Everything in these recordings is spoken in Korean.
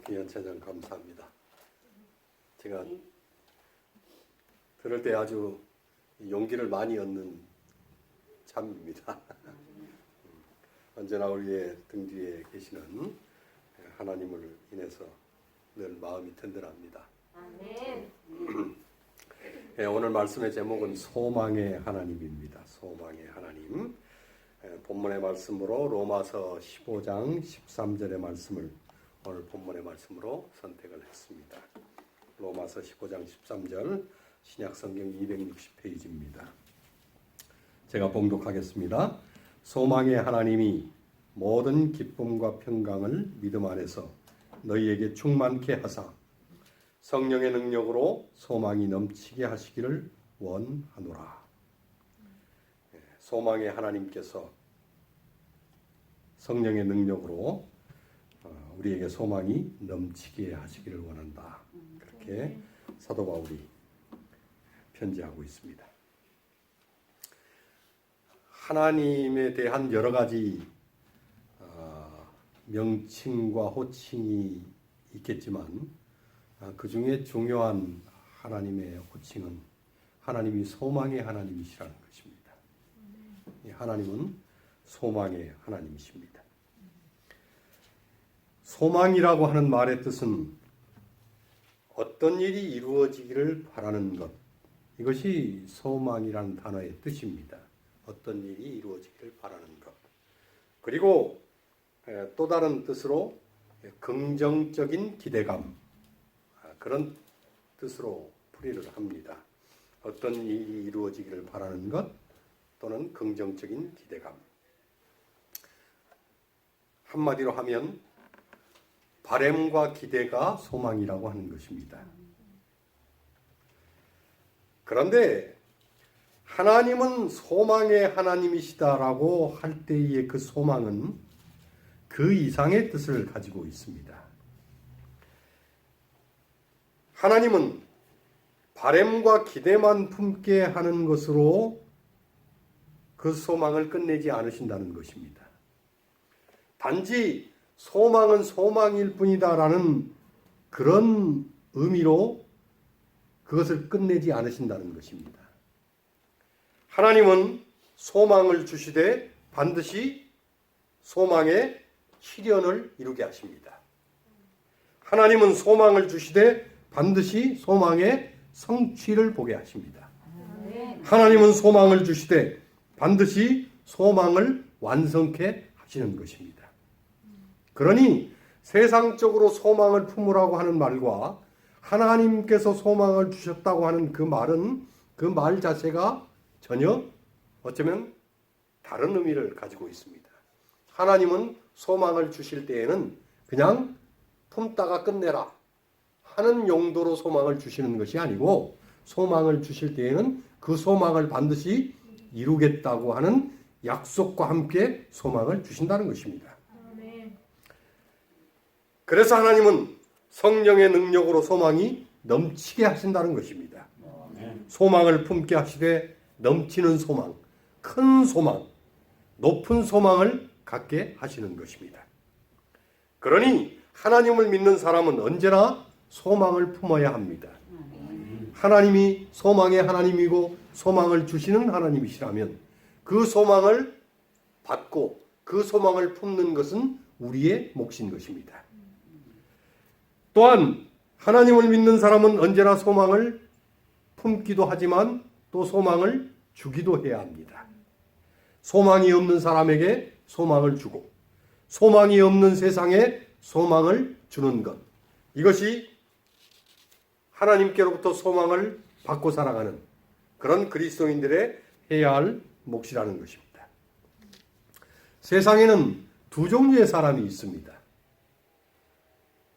귀한 찬양 감사합니다. 제가 들을 때 아주 용기를 많이 얻는 참입니다. 언제나 우리의 등 뒤에 계시는 하나님을 인해서 늘 마음이 든든합니다. 아멘. 오늘 말씀의 제목은 소망의 하나님입니다. 소망의 하나님. 본문의 말씀으로 로마서 15장 13절의 말씀을 오늘 본문의 말씀으로 선택을 했습니다. 로마서 15장 13절 신약성경 260페이지입니다. 제가 봉독하겠습니다. 소망의 하나님이 모든 기쁨과 평강을 믿음 안에서 너희에게 충만케 하사 성령의 능력으로 소망이 넘치게 하시기를 원하노라. 소망의 하나님께서 성령의 능력으로 우리에게 소망이 넘치게 하시기를 원한다. 그렇게 사도 바울이 편지하고 있습니다. 하나님에 대한 여러 가지 명칭과 호칭이 있겠지만 그 중에 중요한 하나님의 호칭은 하나님이 소망의 하나님이시라는 것입니다. 하나님은 소망의 하나님이십니다. 소망이라고 하는 말의 뜻은 어떤 일이 이루어지기를 바라는 것, 이것이 소망이라는 단어의 뜻입니다. 어떤 일이 이루어지기를 바라는 것. 그리고 또 다른 뜻으로 긍정적인 기대감, 그런 뜻으로 풀이를 합니다. 어떤 일이 이루어지기를 바라는 것 또는 긍정적인 기대감. 한마디로 하면 바램과 기대가 소망이라고 하는 것입니다. 그런데 하나님은 소망의 하나님이시다라고 할 때의 그 소망은 그 이상의 뜻을 가지고 있습니다. 하나님은 바램과 기대만 품게 하는 것으로 그 소망을 끝내지 않으신다는 것입니다. 단지 소망은 소망일 뿐이다라는 그런 의미로 그것을 끝내지 않으신다는 것입니다. 하나님은 소망을 주시되 반드시 소망의 실현을 이루게 하십니다. 하나님은 소망을 주시되 반드시 소망의 성취를 보게 하십니다. 하나님은 소망을 주시되 반드시 소망을 완성케 하시는 것입니다. 그러니 세상적으로 소망을 품으라고 하는 말과 하나님께서 소망을 주셨다고 하는 그 말은 그 말 자체가 전혀 어쩌면 다른 의미를 가지고 있습니다. 하나님은 소망을 주실 때에는 그냥 품다가 끝내라 하는 용도로 소망을 주시는 것이 아니고 소망을 주실 때에는 그 소망을 반드시 이루겠다고 하는 약속과 함께 소망을 주신다는 것입니다. 그래서 하나님은 성령의 능력으로 소망이 넘치게 하신다는 것입니다. 소망을 품게 하시되 넘치는 소망, 큰 소망, 높은 소망을 갖게 하시는 것입니다. 그러니 하나님을 믿는 사람은 언제나 소망을 품어야 합니다. 하나님이 소망의 하나님이고 소망을 주시는 하나님이시라면 그 소망을 받고 그 소망을 품는 것은 우리의 몫인 것입니다. 또한 하나님을 믿는 사람은 언제나 소망을 품기도 하지만 또 소망을 주기도 해야 합니다. 소망이 없는 사람에게 소망을 주고 소망이 없는 세상에 소망을 주는 것, 이것이 하나님께로부터 소망을 받고 살아가는 그런 그리스도인들의 해야 할 몫이라는 것입니다. 세상에는 두 종류의 사람이 있습니다.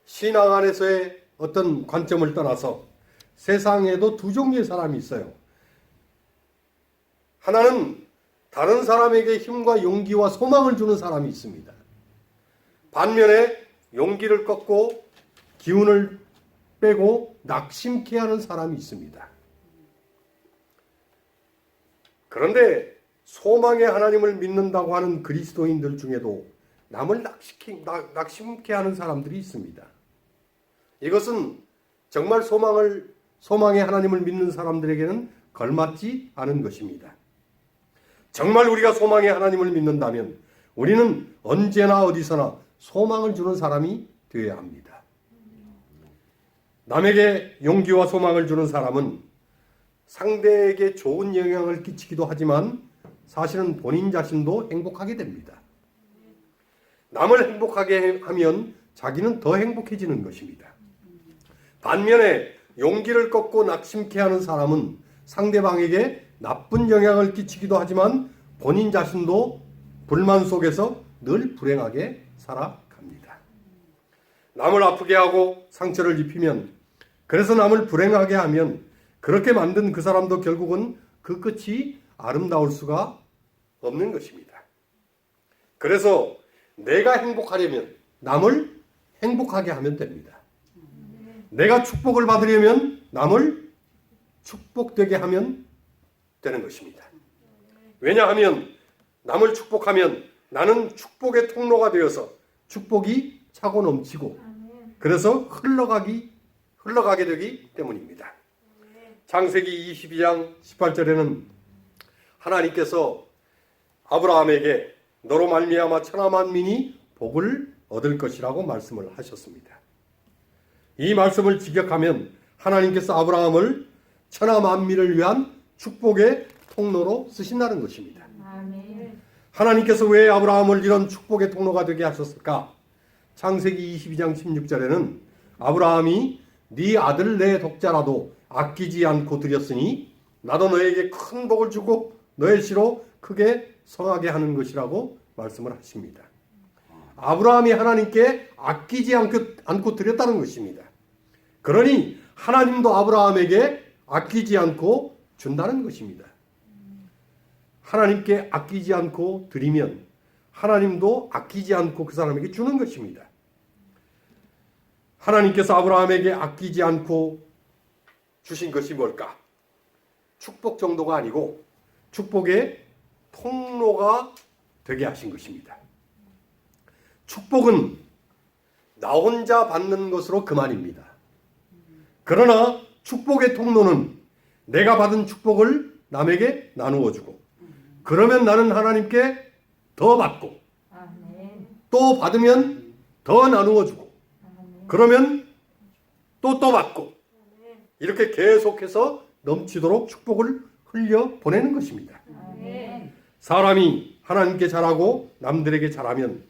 신앙 안에서의 어떤 관점을 떠나서 세상에도 두 종류의 사람이 있어요. 하나는 다른 사람에게 힘과 용기와 소망을 주는 사람이 있습니다. 반면에 용기를 꺾고 기운을 빼고 낙심케 하는 사람이 있습니다. 그런데 소망의 하나님을 믿는다고 하는 그리스도인들 중에도 남을 낙심케 하는 사람들이 있습니다. 이것은 정말 소망의 하나님을 믿는 사람들에게는 걸맞지 않은 것입니다. 정말 우리가 소망의 하나님을 믿는다면 우리는 언제나 어디서나 소망을 주는 사람이 되어야 합니다. 남에게 용기와 소망을 주는 사람은 상대에게 좋은 영향을 끼치기도 하지만 사실은 본인 자신도 행복하게 됩니다. 남을 행복하게 하면 자기는 더 행복해지는 것입니다. 반면에 용기를 꺾고 낙심케 하는 사람은 상대방에게 나쁜 영향을 끼치기도 하지만 본인 자신도 불만 속에서 늘 불행하게 살아갑니다. 남을 아프게 하고 상처를 입히면, 그래서 남을 불행하게 하면 그렇게 만든 그 사람도 결국은 그 끝이 아름다울 수가 없는 것입니다. 그래서 내가 행복하려면 남을 행복하게 하면 됩니다. 내가 축복을 받으려면 남을 축복되게 하면 되는 것입니다. 왜냐하면 남을 축복하면 나는 축복의 통로가 되어서 축복이 차고 넘치고 그래서 흘러가게 되기 때문입니다. 창세기 22장 18절에는 하나님께서 아브라함에게 너로 말미암아 천하 만민이 복을 얻을 것이라고 말씀을 하셨습니다. 이 말씀을 직역하면 하나님께서 아브라함을 천하 만민을 위한 축복의 통로로 쓰신다는 것입니다. 하나님께서 왜 아브라함을 이런 축복의 통로가 되게 하셨을까? 창세기 22장 16절에는 아브라함이 네 아들 내 독자라도 아끼지 않고 드렸으니 나도 너에게 큰 복을 주고 너의 씨로 크게 성하게 하는 것이라고 말씀을 하십니다. 아브라함이 하나님께 아끼지 않고 드렸다는 것입니다. 그러니 하나님도 아브라함에게 아끼지 않고 준다는 것입니다. 하나님께 아끼지 않고 드리면 하나님도 아끼지 않고 그 사람에게 주는 것입니다. 하나님께서 아브라함에게 아끼지 않고 주신 것이 뭘까? 축복 정도가 아니고 축복의 통로가 되게 하신 것입니다. 축복은 나 혼자 받는 것으로 그만입니다. 그러나 축복의 통로는 내가 받은 축복을 남에게 나누어 주고, 그러면 나는 하나님께 더 받고, 또 받으면 더 나누어 주고, 그러면 또 받고, 이렇게 계속해서 넘치도록 축복을 흘려 보내는 것입니다. 사람이 하나님께 잘하고 남들에게 잘하면,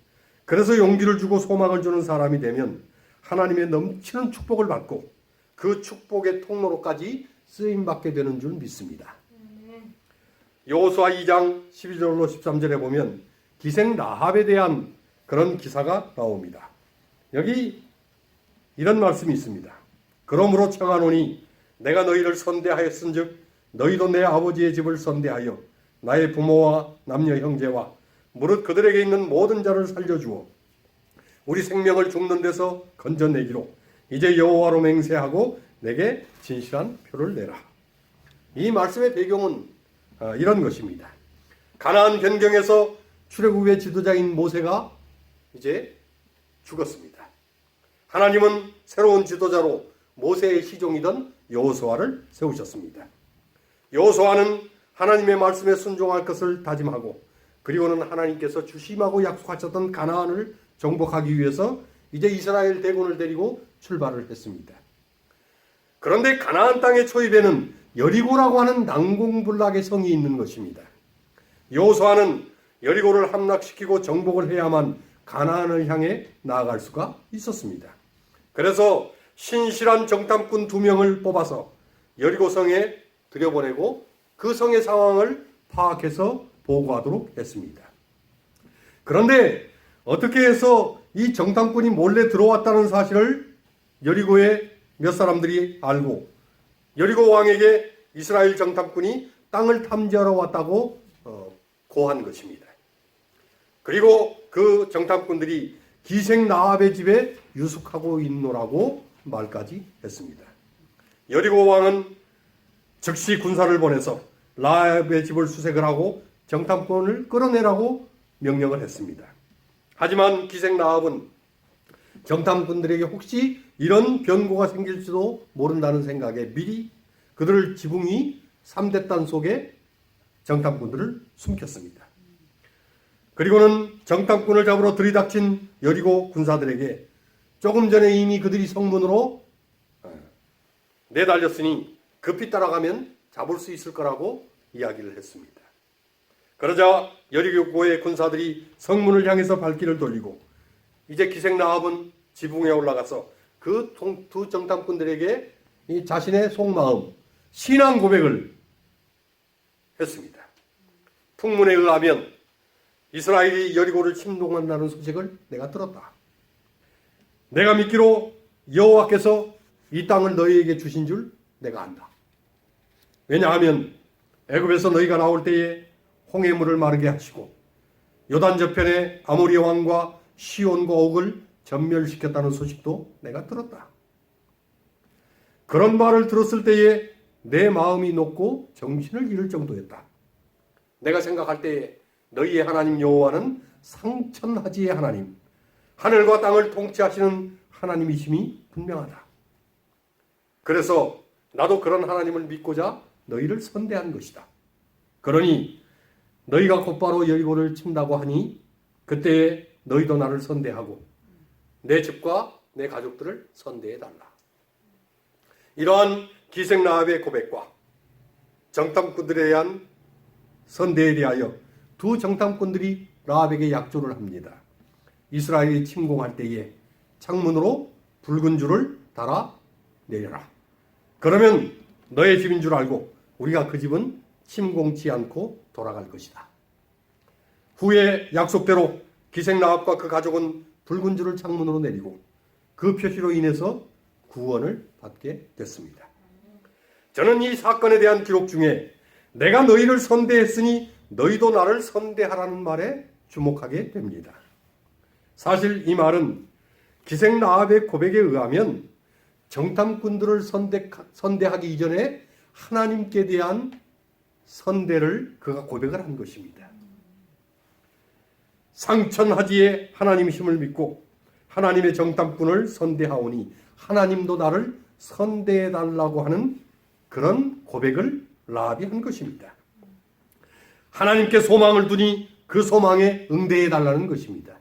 그래서 용기를 주고 소망을 주는 사람이 되면 하나님의 넘치는 축복을 받고 그 축복의 통로로까지 쓰임받게 되는 줄 믿습니다. 여호수아 2장 12절로 13절에 보면 기생 라합에 대한 그런 기사가 나옵니다. 여기 이런 말씀이 있습니다. 그러므로 청하노니 내가 너희를 선대하였은즉 너희도 내 아버지의 집을 선대하여 나의 부모와 남녀 형제와 무릇 그들에게 있는 모든 자를 살려주어 우리 생명을 죽는 데서 건져내기로 이제 여호와로 맹세하고 내게 진실한 표를 내라. 이 말씀의 배경은 이런 것입니다. 가나안 변경에서 출애굽의 지도자인 모세가 이제 죽었습니다. 하나님은 새로운 지도자로 모세의 시종이던 여호수아를 세우셨습니다. 여호수아는 하나님의 말씀에 순종할 것을 다짐하고, 그리고는 하나님께서 주심하고 약속하셨던 가나안을 정복하기 위해서 이제 이스라엘 대군을 데리고 출발을 했습니다. 그런데 가나안 땅의 초입에는 여리고라고 하는 난공불락의 성이 있는 것입니다. 여호수아는 여리고를 함락시키고 정복을 해야만 가나안을 향해 나아갈 수가 있었습니다. 그래서 신실한 정탐꾼 2명을 뽑아서 여리고 성에 들여보내고 그 성의 상황을 파악해서 보고하도록 했습니다. 그런데 어떻게 해서 이 정탐꾼이 몰래 들어왔다는 사실을 여리고의 몇 사람들이 알고 여리고 왕에게 이스라엘 정탐꾼이 땅을 탐지하러 왔다고 고한 것입니다. 그리고 그 정탐꾼들이 기생 라합의 집에 유숙하고 있노라고 말까지 했습니다. 여리고 왕은 즉시 군사를 보내서 라합의 집을 수색을 하고 정탐꾼을 끌어내라고 명령을 했습니다. 하지만 기생 라합은 정탐꾼들에게 혹시 이런 변고가 생길지도 모른다는 생각에 미리 그들을 지붕 위 3대 속에 정탐꾼들을 숨겼습니다. 그리고는 정탐꾼을 잡으러 들이닥친 여리고 군사들에게 조금 전에 이미 그들이 성문으로 내달렸으니 급히 따라가면 잡을 수 있을 거라고 이야기를 했습니다. 그러자 여리고의 군사들이 성문을 향해서 발길을 돌리고 이제 기생라합은 지붕에 올라가서 그 두 정탐꾼들에게 이 자신의 속마음, 신앙 고백을 했습니다. 풍문에 의하면 이스라엘이 여리고를 침공한다는 소식을 내가 들었다. 내가 믿기로 여호와께서 이 땅을 너희에게 주신 줄 내가 안다. 왜냐하면 애굽에서 너희가 나올 때에 홍해물을 마르게 하시고 요단 저편에 아모리 왕과 시온과 옥을 전멸시켰다는 소식도 내가 들었다. 그런 말을 들었을 때에 내 마음이 녹고 정신을 잃을 정도였다. 내가 생각할 때에 너희의 하나님 여호와는 상천하지의 하나님, 하늘과 땅을 통치하시는 하나님이심이 분명하다. 그래서 나도 그런 하나님을 믿고자 너희를 선대한 것이다. 그러니 너희가 곧바로 여리고를 친다고 하니 그때에 너희도 나를 선대하고 내 집과 내 가족들을 선대해달라. 이러한 기생라합의 고백과 정탐꾼들에 대한 선대에 대하여 두 정탐꾼들이 라합에게 약조를 합니다. 이스라엘이 침공할 때에 창문으로 붉은 줄을 달아 내려라. 그러면 너의 집인 줄 알고 우리가 그 집은 침공치 않고 돌아갈 것이다. 후에 약속대로 기생라합과 그 가족은 붉은 줄을 창문으로 내리고 그 표시로 인해서 구원을 받게 됐습니다. 저는 이 사건에 대한 기록 중에 내가 너희를 선대했으니 너희도 나를 선대하라는 말에 주목하게 됩니다. 사실 이 말은 기생라합의 고백에 의하면 정탐꾼들을 선대하기 이전에 하나님께 대한 선대를 그가 고백을 한 것입니다. 상천하지에 하나님이심을 믿고 하나님의 정탐꾼을 선대하오니 하나님도 나를 선대해달라고 하는 그런 고백을 라합이 한 것입니다. 하나님께 소망을 두니 그 소망에 응대해달라는 것입니다.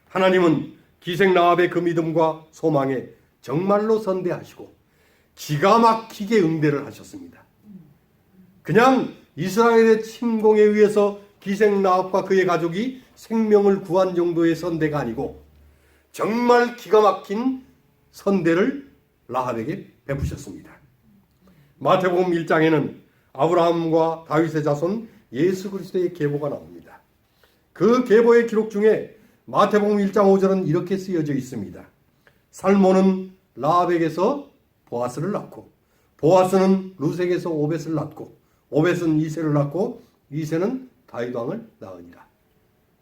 하나님은 기생라합의 그 믿음과 소망에 정말로 선대하시고 기가 막히게 응대를 하셨습니다. 그냥 이스라엘의 침공에 의해서 기생라합과 그의 가족이 생명을 구한 정도의 선대가 아니고 정말 기가 막힌 선대를 라합에게 베푸셨습니다. 마태복음 1장에는 아브라함과 다윗의 자손 예수 그리스도의 계보가 나옵니다. 그 계보의 기록 중에 마태복음 1장 5절은 이렇게 쓰여져 있습니다. 살몬은 라합에게서 보아스를 낳고 보아스는 루색에서 오벳을 낳고 오벳은 이새를 낳고 이새는 다윗 왕을 낳으니라.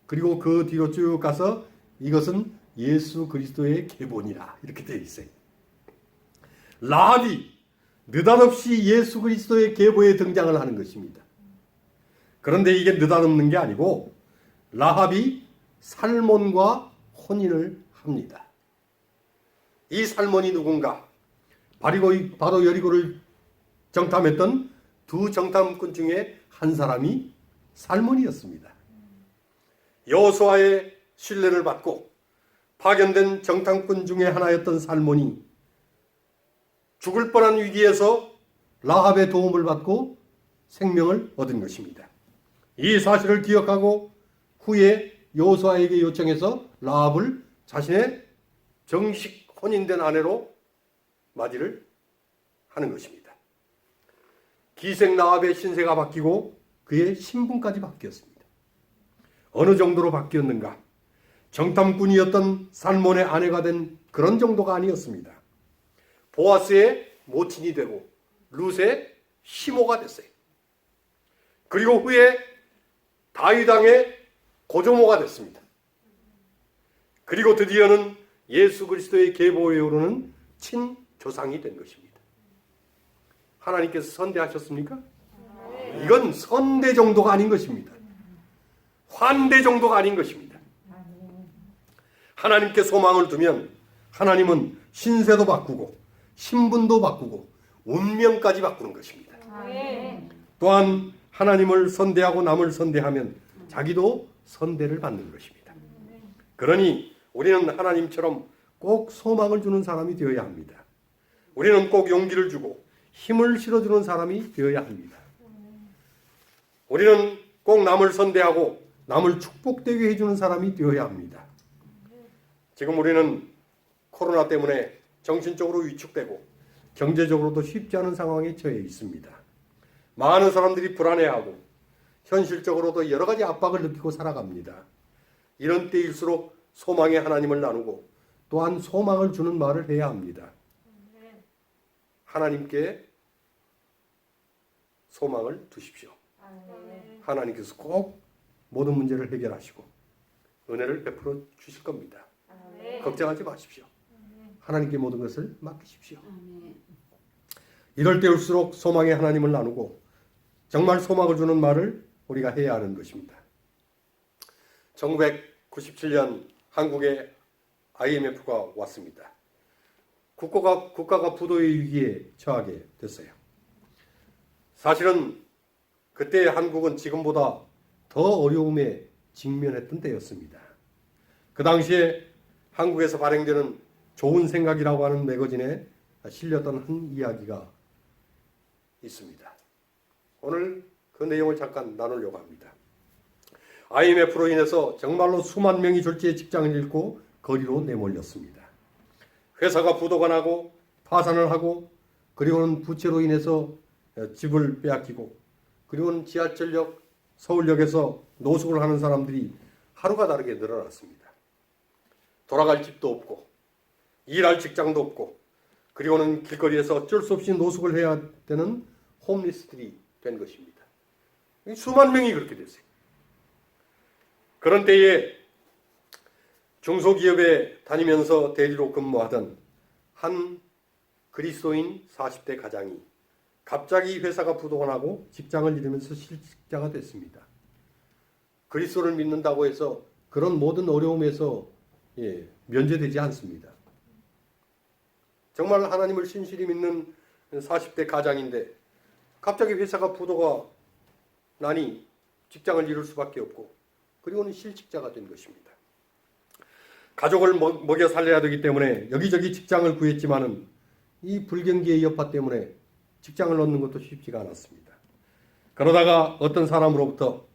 그리고 그 뒤로 쭉 가서 이것은 예수 그리스도의 계보니라 이렇게 되어 있어요. 라합이 느닷없이 예수 그리스도의 계보에 등장을 하는 것입니다. 그런데 이게 느닷없는 게 아니고 라합이 살몬과 혼인을 합니다. 이 살몬이 누군가? 바로 여리고를 정탐했던 두 정탐꾼 중에 한 사람이 살몬이었습니다. 여호수아의 신뢰를 받고 파견된 정탐꾼 중에 하나였던 살몬이 죽을 뻔한 위기에서 라합의 도움을 받고 생명을 얻은 것입니다. 이 사실을 기억하고 후에 여호수아에게 요청해서 라합을 자신의 정식 혼인된 아내로 맞이를 하는 것입니다. 기생 라합의 신세가 바뀌고 그의 신분까지 바뀌었습니다. 어느 정도로 바뀌었는가? 정탐꾼이었던 살몬의 아내가 된 그런 정도가 아니었습니다. 보아스의 모친이 되고 룻의 시모가 됐어요. 그리고 후에 다윗 왕의 고조모가 됐습니다. 그리고 드디어는 예수 그리스도의 계보에 오르는 친조상이 된 것입니다. 하나님께서 선대하셨습니까? 이건 선대 정도가 아닌 것입니다. 환대 정도가 아닌 것입니다. 하나님께 소망을 두면 하나님은 신세도 바꾸고 신분도 바꾸고 운명까지 바꾸는 것입니다. 또한 하나님을 선대하고 남을 선대하면 자기도 선대를 받는 것입니다. 그러니 우리는 하나님처럼 꼭 소망을 주는 사람이 되어야 합니다. 우리는 꼭 용기를 주고 힘을 실어주는 사람이 되어야 합니다. 우리는 꼭 남을 선대하고 남을 축복되게 해주는 사람이 되어야 합니다. 지금 우리는 코로나 때문에 정신적으로 위축되고 경제적으로도 쉽지 않은 상황에 처해 있습니다. 많은 사람들이 불안해하고 현실적으로도 여러 가지 압박을 느끼고 살아갑니다. 이런 때일수록 소망의 하나님을 나누고 또한 소망을 주는 말을 해야 합니다. 하나님께 소망을 두십시오. 하나님께서 꼭 모든 문제를 해결하시고 은혜를 베풀어 주실 겁니다. 걱정하지 마십시오. 하나님께 모든 것을 맡기십시오. 이럴 때일수록 소망의 하나님을 나누고 정말 소망을 주는 말을 우리가 해야 하는 것입니다. 1997년 한국에 IMF가 왔습니다. 국가가 부도의 위기에 처하게 됐어요. 사실은 그때 한국은 지금보다 더 어려움에 직면했던 때였습니다. 그 당시에 한국에서 발행되는 좋은 생각이라고 하는 매거진에 실렸던 한 이야기가 있습니다. 오늘 그 내용을 잠깐 나누려고 합니다. IMF로 인해서 정말로 수만 명이 졸지에 직장을 잃고 거리로 내몰렸습니다. 회사가 부도가 나고 파산을 하고 그리고는 부채로 인해서 집을 빼앗기고 그리고는 지하철역, 서울역에서 노숙을 하는 사람들이 하루가 다르게 늘어났습니다. 돌아갈 집도 없고 일할 직장도 없고 그리고는 길거리에서 어쩔 수 없이 노숙을 해야 되는 홈리스들이 된 것입니다. 수만 명이 그렇게 됐어요. 그런 때에 중소기업에 다니면서 대리로 근무하던 한 그리스도인 40대 가장이 갑자기 회사가 부도가 나고 직장을 잃으면서 실직자가 됐습니다. 그리스도를 믿는다고 해서 그런 모든 어려움에서 면제되지 않습니다. 정말 하나님을 신실히 믿는 40대 가장인데 갑자기 회사가 부도가 나니 직장을 잃을 수밖에 없고 그리고는 실직자가 된 것입니다. 가족을 먹여 살려야 되기 때문에 여기저기 직장을 구했지만은 이 불경기의 여파 때문에 직장을 얻는 것도 쉽지가 않았습니다. 그러다가 어떤 사람으로부터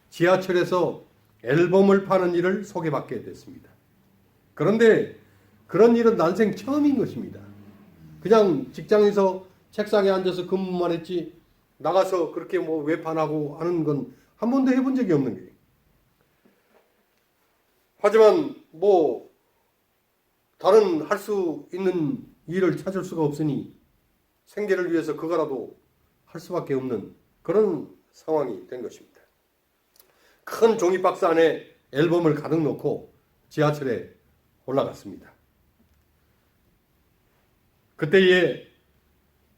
지하철에서 앨범을 파는 일을 소개받게 됐습니다. 그런데 그런 일은 난생 처음인 것입니다. 그냥 직장에서 책상에 앉아서 근무만 했지 나가서 그렇게 뭐 외판하고 하는 건 한 번도 해본 적이 없는 거예요. 하지만 뭐 다른 할 수 있는 일을 찾을 수가 없으니 생계를 위해서 그거라도 할 수밖에 없는 그런 상황이 된 것입니다. 큰 종이박스 안에 앨범을 가득 넣고 지하철에 올라갔습니다. 그때에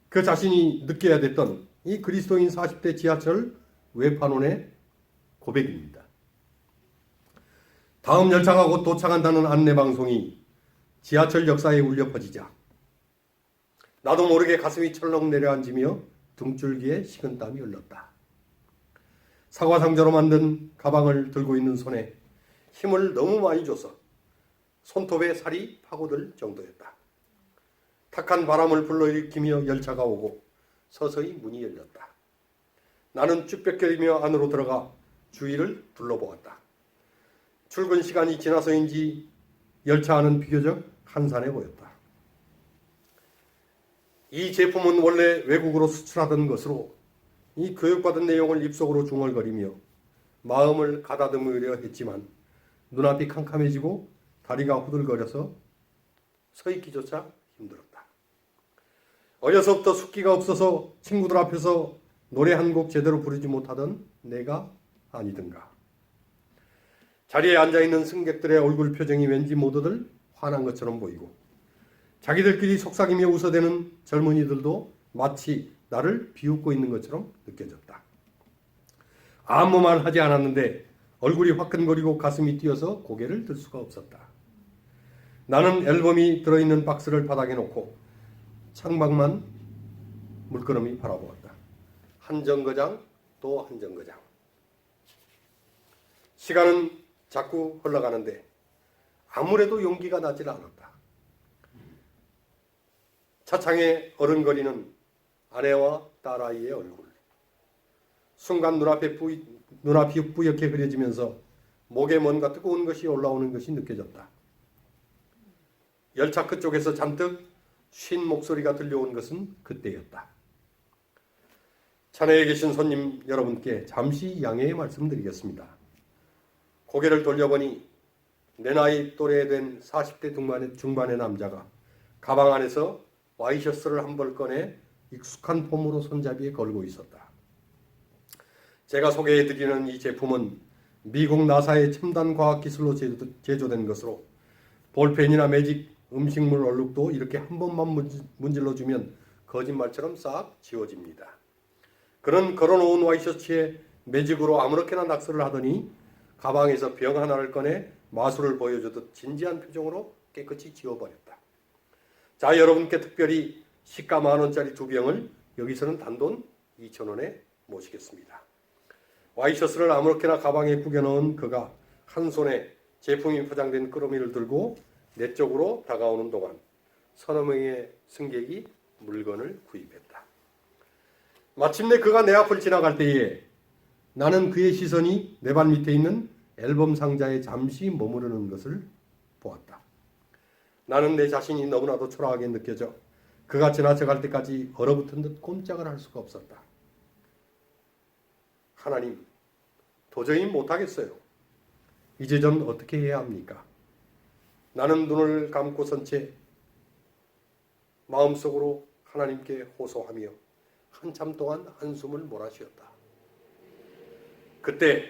그 자신이 느껴야 됐던 이 그리스도인 40대 지하철 외판원의 고백입니다. 다음 열차가 곧 도착한다는 안내방송이 지하철 역사에 울려 퍼지자 나도 모르게 가슴이 철렁 내려앉으며 등줄기에 식은땀이 흘렀다. 사과상자로 만든 가방을 들고 있는 손에 힘을 너무 많이 줘서 손톱에 살이 파고들 정도였다. 탁한 바람을 불러일으키며 열차가 오고 서서히 문이 열렸다. 나는 쭈뼛거리며 안으로 들어가 주위를 둘러보았다. 출근 시간이 지나서인지 열차 안은 비교적 한산해 보였다. 이 제품은 원래 외국으로 수출하던 것으로 이 교육받은 내용을 입속으로 중얼거리며 마음을 가다듬으려 했지만 눈앞이 캄캄해지고 다리가 후들거려서 서 있기조차 힘들었다. 어려서부터 숫기가 없어서 친구들 앞에서 노래 한 곡 제대로 부르지 못하던 내가 아니든가. 자리에 앉아있는 승객들의 얼굴 표정이 왠지 모두들 화난 것처럼 보이고 자기들끼리 속삭이며 웃어대는 젊은이들도 마치 나를 비웃고 있는 것처럼 느껴졌다. 아무 말 하지 않았는데 얼굴이 화끈거리고 가슴이 뛰어서 고개를 들 수가 없었다. 나는 앨범이 들어있는 박스를 바닥에 놓고 창밖만 물끄러미 바라보았다. 한 정거장 또 한 정거장. 시간은 자꾸 흘러가는데 아무래도 용기가 나질 않았다. 차창에 어른거리는 아내와 딸아이의 얼굴. 순간 눈앞이 뿌옇게 그려지면서 목에 뭔가 뜨거운 것이 올라오는 것이 느껴졌다. 열차 끝쪽에서 잔뜩 쉰 목소리가 들려온 것은 그때였다. 차내에 계신 손님 여러분께 잠시 양해의 말씀드리겠습니다. 고개를 돌려보니 내 나이 또래 된 40대 중반의 남자가 가방 안에서 와이셔츠를 한 벌 꺼내 익숙한 폼으로 손잡이에 걸고 있었다. 제가 소개해드리는 이 제품은 미국 나사의 첨단 과학기술로 제조된 것으로 볼펜이나 매직, 음식물 얼룩도 이렇게 한 번만 문질러주면 거짓말처럼 싹 지워집니다. 그런 걸어놓은 와이셔츠에 매직으로 아무렇게나 낙서를 하더니 가방에서 병 하나를 꺼내 마술을 보여주듯 진지한 표정으로 깨끗이 지워버렸다. 자, 여러분께 특별히 시가 10,000원짜리 2병을 여기서는 단돈 2,000원에 모시겠습니다. 와이셔츠를 아무렇게나 가방에 구겨넣은 그가 한 손에 제품이 포장된 끄러미를 들고 내 쪽으로 다가오는 동안 서너 명의 승객이 물건을 구입했다. 마침내 그가 내 앞을 지나갈 때에 나는 그의 시선이 내 발 밑에 있는 앨범 상자에 잠시 머무르는 것을 보았다. 나는 내 자신이 너무나도 초라하게 느껴져 그가 지나쳐갈 때까지 얼어붙은 듯 꼼짝을 할 수가 없었다. 하나님, 도저히 못하겠어요. 이제 전 어떻게 해야 합니까? 나는 눈을 감고 선 채 마음속으로 하나님께 호소하며 한참 동안 한숨을 몰아쉬었다. 그때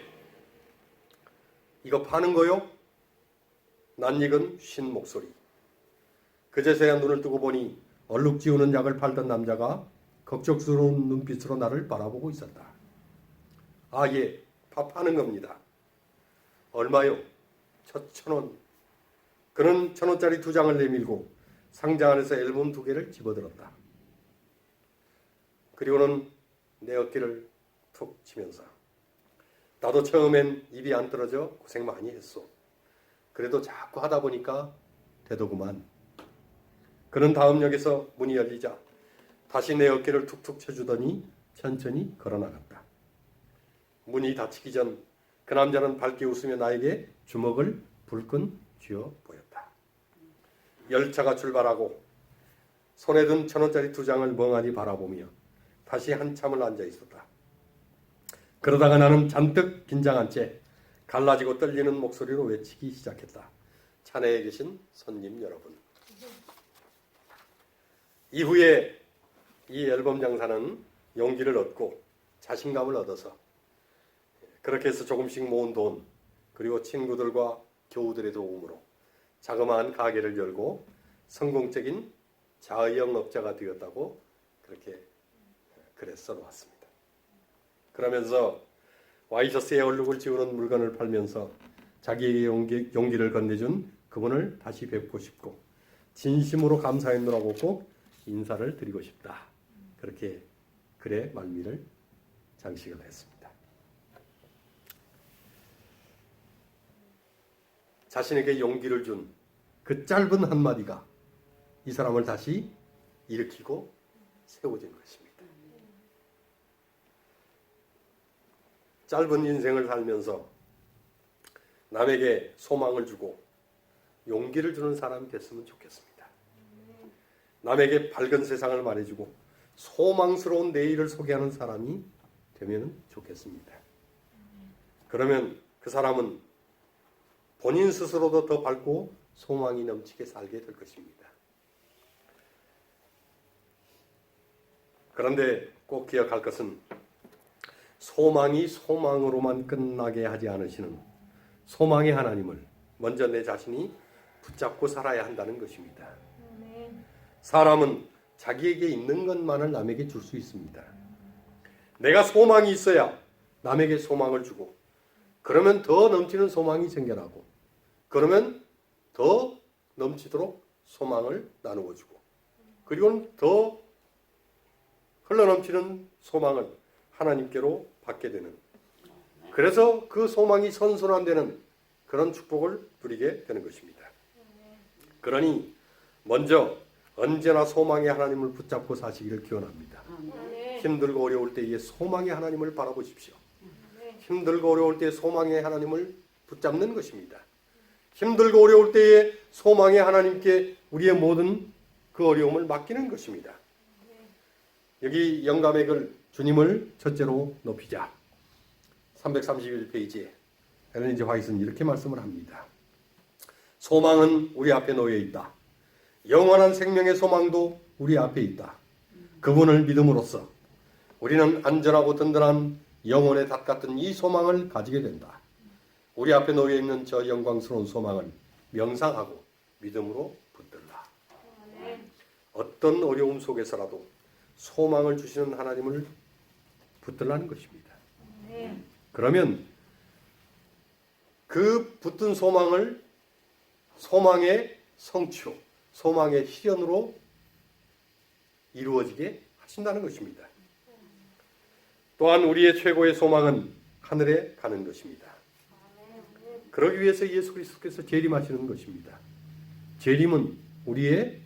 이거 파는 거요? 낯익은 쉰 목소리. 그제서야 눈을 뜨고 보니 얼룩 지우는 약을 팔던 남자가 걱정스러운 눈빛으로 나를 바라보고 있었다. 아, 예, 파는 겁니다. 얼마요? 1,000원. 그는 1,000원짜리 2장을 내밀고 상자 안에서 앨범 2개를 집어들었다. 그리고는 내 어깨를 툭 치면서 나도 처음엔 입이 안 떨어져 고생 많이 했어. 그래도 자꾸 하다 보니까 되더구만. 그는 다음 역에서 문이 열리자 다시 내 어깨를 툭툭 쳐주더니 천천히 걸어나갔다. 문이 닫히기 전 그 남자는 밝게 웃으며 나에게 주먹을 불끈 쥐어 보였다. 열차가 출발하고 손에 든 1,000원짜리 2장을 멍하니 바라보며 다시 한참을 앉아 있었다. 그러다가 나는 잔뜩 긴장한 채 갈라지고 떨리는 목소리로 외치기 시작했다. 차내에 계신 손님 여러분. 이후에 이 앨범 장사는 용기를 얻고 자신감을 얻어서 그렇게 해서 조금씩 모은 돈, 그리고 친구들과 교우들의 도움으로 자그마한 가게를 열고 성공적인 자영업자가 되었다고 그렇게 글에 써놓았습니다. 그러면서 와이셔츠에 얼룩을 지우는 물건을 팔면서 자기에게 용기를 건네준 그분을 다시 뵙고 싶고 진심으로 감사했노라고 꼭 인사를 드리고 싶다. 그렇게 글의 말미를 장식을 했습니다. 자신에게 용기를 준 그 짧은 한마디가 이 사람을 다시 일으키고 세워진 것입니다. 짧은 인생을 살면서 남에게 소망을 주고 용기를 주는 사람이 됐으면 좋겠습니다. 남에게 밝은 세상을 말해주고 소망스러운 내일을 소개하는 사람이 되면 좋겠습니다. 그러면 그 사람은 본인 스스로도 더 밝고 소망이 넘치게 살게 될 것입니다. 그런데 꼭 기억할 것은 소망이 소망으로만 끝나게 하지 않으시는 소망의 하나님을 먼저 내 자신이 붙잡고 살아야 한다는 것입니다. 사람은 자기에게 있는 것만을 남에게 줄 수 있습니다. 내가 소망이 있어야 남에게 소망을 주고 그러면 더 넘치는 소망이 생겨나고 그러면 더 넘치도록 소망을 나누어 주고, 그리고는 더 흘러넘치는 소망을 하나님께로 받게 되는, 그래서 그 소망이 선순환되는 그런 축복을 누리게 되는 것입니다. 그러니 먼저 언제나 소망의 하나님을 붙잡고 사시기를 기원합니다. 힘들고 어려울 때에 소망의 하나님을 바라보십시오. 힘들고 어려울 때에 소망의 하나님을 붙잡는 것입니다. 힘들고 어려울 때에 소망의 하나님께 우리의 모든 그 어려움을 맡기는 것입니다. 여기 영감의 글 주님을 첫째로 높이자 331페이지에 엘렌 G. 화이트는 이렇게 말씀을 합니다. 소망은 우리 앞에 놓여 있다. 영원한 생명의 소망도 우리 앞에 있다. 그분을 믿음으로써 우리는 안전하고 든든한 영혼의 닷 같은 이 소망을 가지게 된다. 우리 앞에 놓여 있는 저 영광스러운 소망을 명상하고 믿음으로 붙들라. 어떤 어려움 속에서라도 소망을 주시는 하나님을 붙들라는 것입니다. 그러면 그 붙든 소망을 소망의 성취로, 소망의 실현으로 이루어지게 하신다는 것입니다. 또한 우리의 최고의 소망은 하늘에 가는 것입니다. 그러기 위해서 예수 그리스도께서 재림하시는 것입니다. 재림은 우리의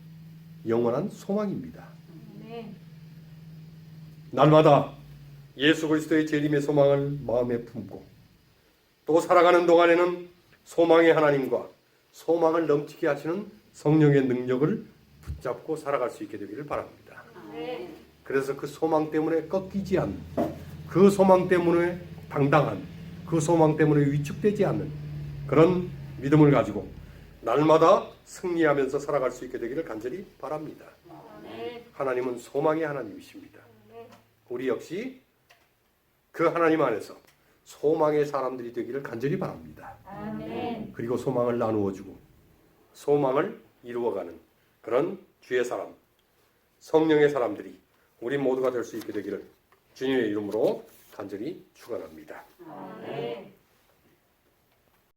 영원한 소망입니다. 날마다 예수 그리스도의 재림의 소망을 마음에 품고 또 살아가는 동안에는 소망의 하나님과 소망을 넘치게 하시는 성령의 능력을 붙잡고 살아갈 수 있게 되기를 바랍니다. 그래서 그 소망 때문에 꺾이지 않는, 그 소망 때문에 당당한, 그 소망 때문에 위축되지 않는 그런 믿음을 가지고 날마다 승리하면서 살아갈 수 있게 되기를 간절히 바랍니다. 하나님은 소망의 하나님이십니다. 우리 역시 그 하나님 안에서 소망의 사람들이 되기를 간절히 바랍니다. 그리고 소망을 나누어주고 소망을 이루어가는 그런 주의 사람, 성령의 사람들이 우리 모두가 될 수 있게 되기를 주님의 이름으로 간절히 축원합니다.